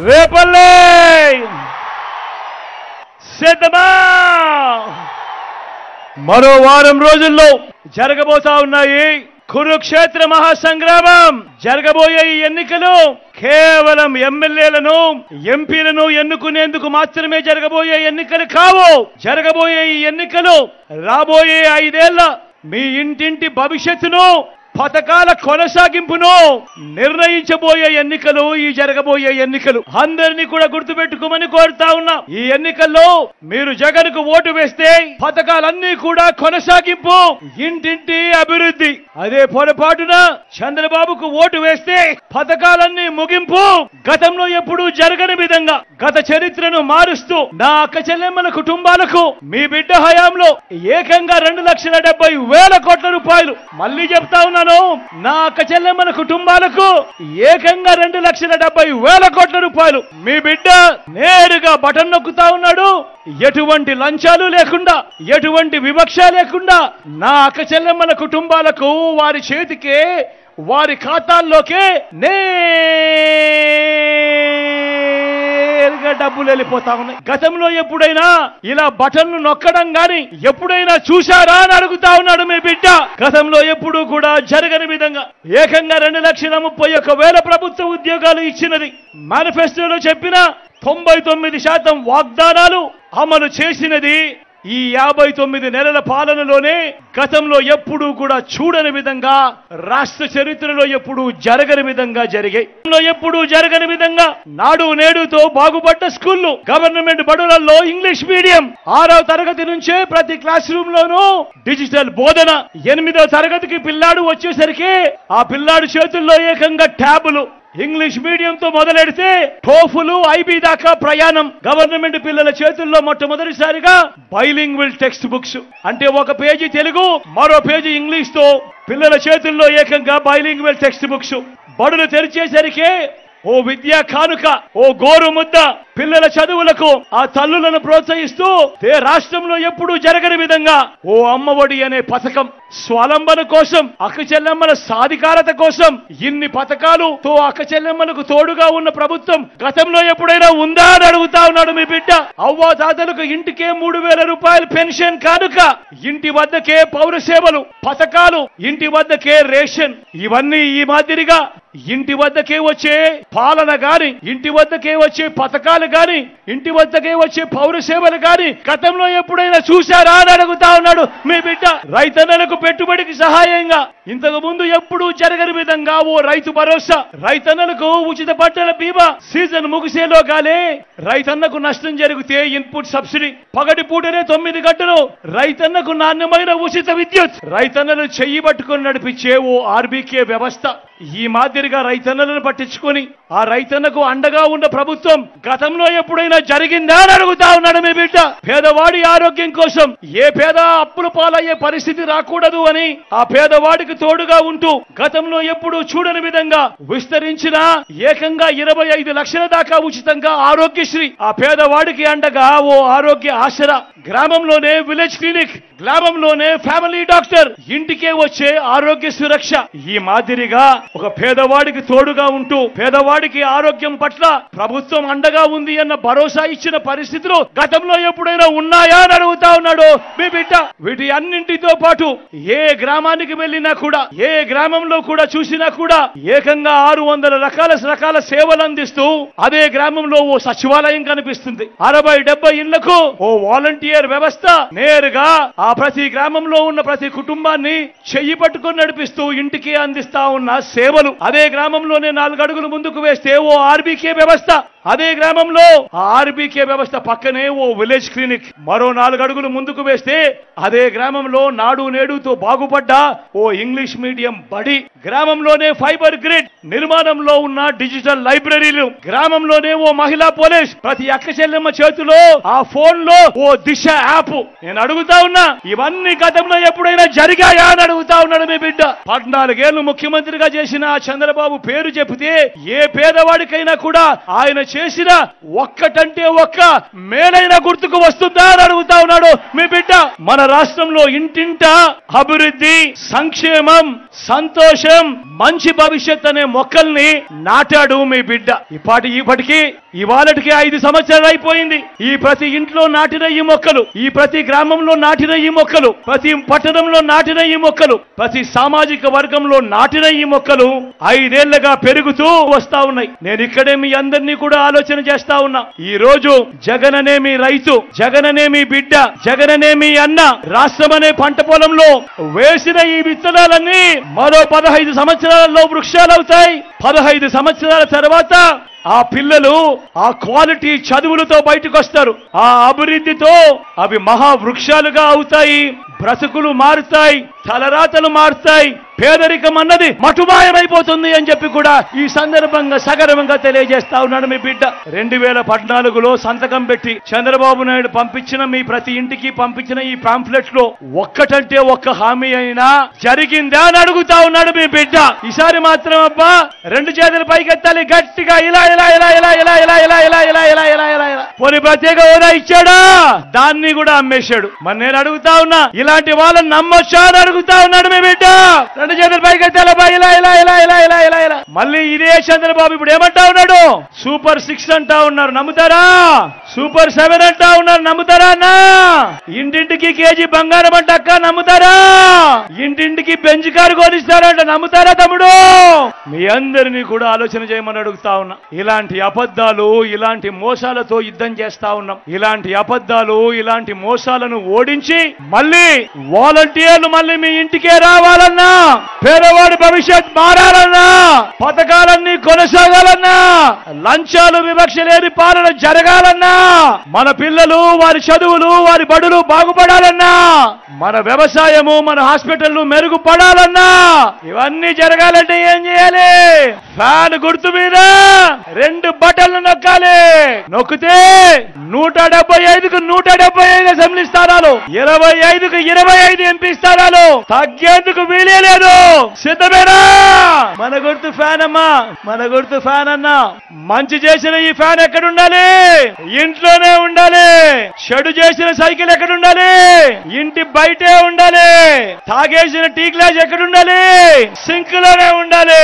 రేపల్లె సిద్ధమా? మరో వారం రోజుల్లో జరగబోతా ఉన్నాయి కురుక్షేత్ర మహాసంగ్రామం. జరగబోయే ఈ ఎన్నికలు కేవలం ఎమ్మెల్యేలను ఎంపీలను ఎన్నుకునేందుకు మాత్రమే జరగబోయే ఎన్నికలు కావు. జరగబోయే ఈ ఎన్నికలు రాబోయే 5 ఏళ్ల మీ ఇంటింటి భవిష్యత్తును, పథకాల కొనసాగింపును నిర్ణయించబోయే ఎన్నికలు ఈ జరగబోయే ఎన్నికలు. అందరినీ కూడా గుర్తుపెట్టుకోమని కోరుతా ఉన్నా. ఈ ఎన్నికల్లో మీరు జగన్ కు ఓటు వేస్తే పథకాలన్నీ కూడా కొనసాగింపు, ఇంటింటి అభివృద్ధి. అదే పొరపాటున చంద్రబాబుకు ఓటు వేస్తే పథకాలన్నీ ముగింపు. గతంలో ఎప్పుడూ జరగని విధంగా గత చరిత్రను మారుస్తూ నా అక్క చెల్లెమ్మల కుటుంబాలకు మీ బిడ్డ హయాంలో ఏకంగా 2,70,000 కోట్ల రూపాయలు, మళ్ళీ చెప్తా ఉన్నా, నా అక్క చెల్లెమ్మల కుటుంబాలకు ఏకంగా 2,70,000 కోట్ల రూపాయలు మీ బిడ్డ నేరుగా బటన్ నొక్కుతా ఉన్నాడు. ఎటువంటి లంచాలు లేకుండా, ఎటువంటి వివక్ష లేకుండా నా అక్క చెల్లెమ్మల కుటుంబాలకు వారి చేతికే, వారి ఖాతాల్లోకే నేరుగా డబ్బులు వెళ్ళిపోతా ఉన్నాయి. గతంలో ఎప్పుడైనా ఇలా బటన్లు నొక్కడం గాని ఎప్పుడైనా చూశారా అని అడుగుతా ఉన్నాడు మీ బిడ్డ. గతంలో ఎప్పుడూ కూడా జరగని విధంగా ఏకంగా 2,31,000 ప్రభుత్వ ఉద్యోగాలు ఇచ్చినది. మేనిఫెస్టోలో చెప్పిన 99% వాగ్దానాలు అమలు చేసినది ఈ 59 నెలల పాలనలోనే. గతంలో ఎప్పుడూ కూడా చూడని విధంగా, రాష్ట్ర చరిత్రలో ఎప్పుడూ జరగని విధంగా జరిగాయి. ఎప్పుడూ జరగని విధంగా నాడు నేడుతో బాగుపడ్డ స్కూళ్లు, గవర్నమెంట్ బడులలో ఇంగ్లీష్ మీడియం, 6వ తరగతి నుంచే ప్రతి క్లాస్ రూమ్ లోనూ డిజిటల్ బోధన. 8వ తరగతికి పిల్లాడు వచ్చేసరికి ఆ పిల్లాడు చేతుల్లో ఏకంగా ట్యాబులు. ఇంగ్లీష్ మీడియంతో మొదలెడితే టోఫులు, ఐబీ దాకా ప్రయాణం. గవర్నమెంట్ పిల్లల చేతుల్లో మొట్టమొదటిసారిగా బైలింగ్వల్ టెక్స్ట్ బుక్స్, అంటే ఒక పేజీ తెలుగు, మరో పేజీ ఇంగ్లీష్ తో పిల్లల చేతుల్లో ఏకంగా బైలింగ్వల్ టెక్స్ట్ బుక్స్. బడులు తెరిచేసరికి ఓ విద్యా కానుక, ఓ గోరు ముద్ద పిల్లల చదువులకు ఆ తల్లులను ప్రోత్సహిస్తూ రాష్ట్రంలో ఎప్పుడూ జరగని విధంగా ఓ అమ్మఒడి అనే పథకం, స్వలంబన కోసం, అక్క చెల్లెమ్మల సాధికారత కోసం ఇన్ని పథకాలుతో అక్క చెల్లెమ్మలకు తోడుగా ఉన్న ప్రభుత్వం గతంలో ఎప్పుడైనా ఉందా అని అడుగుతా ఉన్నాడు మీ బిడ్డ. అవ్వా తాతలకు ఇంటికే 3,000 రూపాయలు పెన్షన్ కానుక, ఇంటి వద్దకే పౌర సేవలు పథకాలు, ఇంటి వద్దకే రేషన్. ఇవన్నీ ఈ మాదిరిగా ఇంటి వద్దకే వచ్చే పాలన గాని, ఇంటి వద్దకే వచ్చే పథకాలు గాని, ఇంటి వద్దకే వచ్చే పౌర సేవలు గాని గతంలో ఎప్పుడైనా చూశారా అని అడుగుతా ఉన్నాడు మీ బిడ్డ. రైతన్నలకు పెట్టుబడికి సహాయంగా ఇంతకు ముందు ఎప్పుడూ జరగని విధంగా ఓ రైతు భరోసా, రైతన్నలకు ఉచిత పంటల బీమా. సీజన్ ముగిసేలోగానే రైతన్నకు నష్టం జరిగితే ఇన్పుట్ సబ్సిడీ, పగటి పూటనే 9 గంటలు రైతన్నకు నాణ్యమైన ఉచిత విద్యుత్, రైతన్నలు చెయ్యి పట్టుకొని నడిపించే ఓ ఆర్బీకే వ్యవస్థ. ఈ మాదిరిగా రైతన్నలను పట్టించుకొని ఆ రైతన్నకు అండగా ఉన్న ప్రభుత్వం గతంలో ఎప్పుడైనా జరిగిందా అని అడుగుతా ఉన్నాడు మీ బిడ్డ. పేదవాడి ఆరోగ్యం కోసం ఏ పేద అప్పుల పాలయ్యే పరిస్థితి రాకూడదు అని ఆ పేదవాడికి తోడుగా ఉంటూ గతంలో ఎప్పుడూ చూడని విధంగా విస్తరించిన ఏకంగా 25 లక్షల దాకా ఉచితంగా ఆరోగ్యశ్రీ, ఆ పేదవాడికి అండగా ఓ ఆరోగ్య ఆసరా. గ్రామంలోనే విలేజ్ క్లినిక్, గ్రామంలోనే ఫ్యామిలీ డాక్టర్, ఇంటికే వచ్చే ఆరోగ్య సురక్ష. ఈ మాదిరిగా ఒక పేదవాడికి తోడుగా ఉంటూ పేదవాడికి ఆరోగ్యం పట్ల ప్రభుత్వం అండగా ఉంది అన్న భరోసా ఇచ్చిన పరిస్థితులు గతంలో ఎప్పుడైనా ఉన్నాయా అని అడుగుతా ఉన్నాడు మీ బిడ్డ. వీటి అన్నింటితో పాటు ఏ గ్రామానికి వెళ్ళినా కూడా, ఏ గ్రామంలో కూడా చూసినా కూడా ఏకంగా 600 రకాల సేవలు అందిస్తూ అదే గ్రామంలో ఓ సచివాలయం కనిపిస్తుంది. 60-70 ఇళ్లకు ఓ వాలంటీర్ వ్యవస్థ నేరుగా ఆ ప్రతి గ్రామంలో ఉన్న ప్రతి కుటుంబాన్ని చెయ్యి పట్టుకొని నడిపిస్తూ ఇంటికి అందిస్తా ఉన్న సేవలు. అదే గ్రామంలోనే 4 అడుగులు ముందుకు వేస్తే ఓ ఆర్బీకే వ్యవస్థ, అదే గ్రామంలో ఆ ఆర్బీకే వ్యవస్థ పక్కనే ఓ విలేజ్ క్లినిక్, మరో 4 అడుగులు ముందుకు వేస్తే అదే గ్రామంలో నాడు నేడుతో బాగుపడ్డ ఓ ఇంగ్లీష్ మీడియం బడి, గ్రామంలోనే ఫైబర్ గ్రిడ్ నిర్మాణంలో ఉన్న డిజిటల్ లైబ్రరీలు, గ్రామంలోనే ఓ మహిళా పోలీస్, ప్రతి అక్క చెల్లెమ్మ చేతిలో ఆ ఫోన్ లో ఓ దిశ యాప్. నేను అడుగుతా ఉన్నా, ఇవన్నీ గతంలో ఎప్పుడైనా జరిగాయా అని అడుగుతా ఉన్నాడు మీ బిడ్డ. 14 ఏళ్లు ముఖ్యమంత్రిగా చేసిన చంద్రబాబు పేరు చెబితే ఏ పేదవాడికైనా కూడా ఆయన చేసిన ఒక్కటంటే ఒక్క మేలైన గుర్తుకు వస్తుందా అని అడుగుతా ఉన్నాడు మీ బిడ్డ. మన రాష్ట్రంలో ఇంటింట అభివృద్ధి, సంక్షేమం, సంతోషం, మంచి భవిష్యత్ అనే మొక్కల్ని నాటాడు మీ బిడ్డ. ఇప్పటికి ఇవాళకి 5 సంవత్సరాలు అయిపోయింది. ఈ ప్రతి ఇంట్లో నాటిన ఈ మొక్కలు, ఈ ప్రతి గ్రామంలో నాటిన ఈ మొక్కలు, ప్రతి పట్టణంలో నాటిన ఈ మొక్కలు, ప్రతి సామాజిక వర్గంలో నాటిన ఈ మొక్కలు 5 ఏళ్లుగా పెరుగుతూ వస్తా ఉన్నాయి. నేను ఇక్కడే మీ అందరినీ కూడా ఆలోచన చేస్తా ఉన్నా. ఈ రోజు జగననే మీ రైతు, జగననే మీ బిడ్డ, జగననే మీ అన్న రాష్ట్రం అనే పంట పొలంలో వేసిన ఈ విత్తనాలన్నీ మరో 15 సంవత్సరాలలో వృక్షాలవుతాయి. 15 సంవత్సరాల తర్వాత ఆ పిల్లలు ఆ క్వాలిటీ చదువులతో బయటకు వస్తారు. ఆ అభివృద్ధితో అవి మహావృక్షాలుగా అవుతాయి. బ్రతుకులు మారుతాయి, తలరాతలు మారుతాయి, పేదరికం అన్నది మటుమాయమైపోతుంది అని చెప్పి కూడా ఈ సందర్భంగా సగర్వంగా తెలియజేస్తా ఉన్నాడు మీ బిడ్డ. 2014లో సంతకం పెట్టి చంద్రబాబు నాయుడు పంపించిన మీ ప్రతి ఇంటికి పంపించిన ఈ పాంఫ్లెట్ లో ఒక్కటంటే ఒక్క హామీ అయినా జరిగిందా అని అడుగుతా ఉన్నాడు మీ బిడ్డ. ఈసారి మాత్రం అబ్బా 2 చేతులు పైకెత్తాలి గట్టిగా, ఇలా ఇలా ఇలా ఇలా ఇలా ఇలా ఇలా ఇలా ఇలా ఇలా ఇలా ఇలా ఇలా. పోనీ ప్రత్యేక హోదా ఇచ్చాడా? దాన్ని కూడా అమ్మేశాడు. మరి నేను అడుగుతా ఉన్నా, ఇలాంటి వాళ్ళని నమ్మొచ్చా అని అడుగుతా ఉన్నాడు మీ బిడ్డ. 2 చేతులు పైకెత్తాలి ఇలా ఇలా ఇలా ఇలా ఇలా ఇలా ఇలా. మళ్ళీ ఇదే చంద్రబాబు ఇప్పుడు ఏమంటా ఉన్నాడు? సూపర్ 6 అంటా ఉన్నారు, నమ్ముతారా? సూపర్ 7 అంటా ఉన్నారు, నమ్ముతారా అన్న? ఇంటింటికి కేజీ బంగారం అంట అక్క, నమ్ముతారా? ఇంటింటికి బెంచ్ కారు కొనిస్తారంట, నమ్ముతారా తమ్ముడు? మీ అందరినీ కూడా ఆలోచన చేయమని అడుగుతా ఉన్నా. ఇలాంటి అబద్ధాలు, ఇలాంటి మోసాలతో యుద్ధం చేస్తా ఉన్నాం. ఇలాంటి అబద్ధాలు, ఇలాంటి మోసాలను ఓడించి మళ్ళీ వాలంటీర్లు మళ్ళీ మీ ఇంటికే రావాలన్నా, పేదవాడి భవిష్యత్ మారాలన్నా, పథకాలన్నీ కొనసాగాలన్నా, లంచాలు వివక్ష లేని పాలన జరగాలన్నా, మన పిల్లలు వారి చదువులు వారి బడులు బాగుపడాలన్నా, మన వ్యవసాయము మన హాస్పిటల్ మెరుగుపడాలన్నా, ఇవన్నీ జరగాలంటే ఏం చేయాలి? ఫ్యాన్ గుర్తు మీద 2 బటన్లు నొక్కాలి. నొక్కితే 175కు 175 అసెంబ్లీ స్థానాలు, 25కు 25 ఎంపీ స్థానాలు, తగ్గేందుకు వీలే లేదు. సిద్ధమేనా? మన గుర్తు ఫ్యాన్ అమ్మా, మన గుర్తు ఫ్యాన్ అన్నా. మంచి చేసిన ఈ ఫ్యాన్ ఎక్కడుండాలి? ఇంట్లోనే ఉండాలి. చెడు చేసిన సైకిల్ ఎక్కడుండాలి? ఇంటి బయటే ఉండాలి. తాగేసిన టీ గ్లాస్ ఎక్కడుండాలి? సింక్ లోనే ఉండాలి.